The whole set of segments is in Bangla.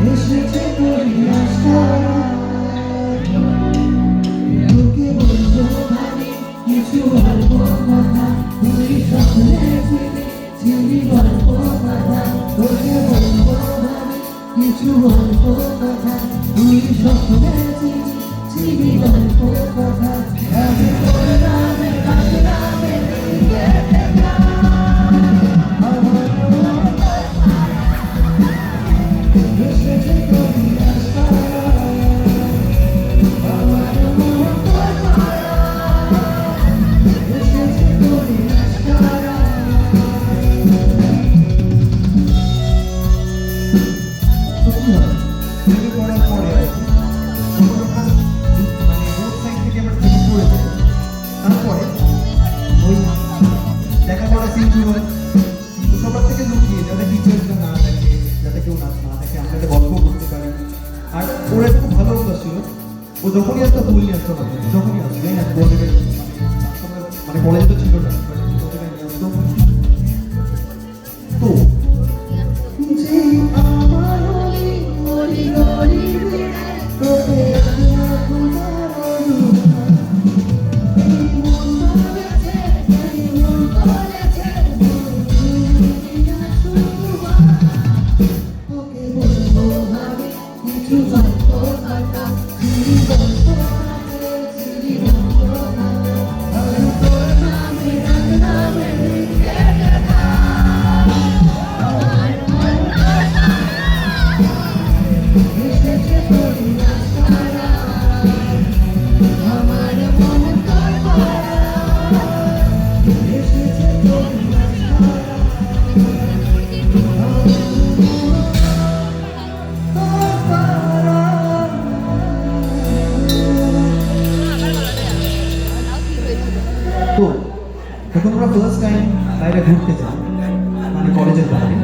এসেছে তোরই আশা তোকে বলবো ভাবি কিছু অল্প কথা তুই স্বপ্নে চিনি গল্প কথা তোকে বলবো ভাবি কিছু অল্প কথা তুই স্বপ্নে চিনি গল্প কথা আমি তোর নামে নামে সবার থেকে লুকিয়ে যাতে টিচার্সরা না দেখে যাতে কেউ না দেখে আমরা একটা গল্প করতে পারি আর ওরা খুব ভালো অভ্যাস ছিল ও যখনই আসতো ফুল নিয়ে আসতো যখনই আসতো জানি না মানে কলেজে তো ছিল না তো যে আমার তো যখন আমরা ফার্স্ট টাইম বাইরে ঘুরতে যাই মানে কলেজের বাইরে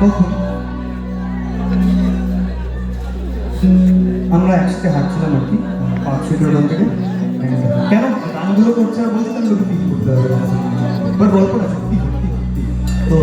তখন আমরা একসাথে হাঁটছিলাম আর কি পাঁচ ফিটের ওখান থেকে কেন গানগুলো করছে আর বলছিলাম লোকে ফিল করতে হবে বাট গল্পটা সত্যি সত্যি সত্যি তো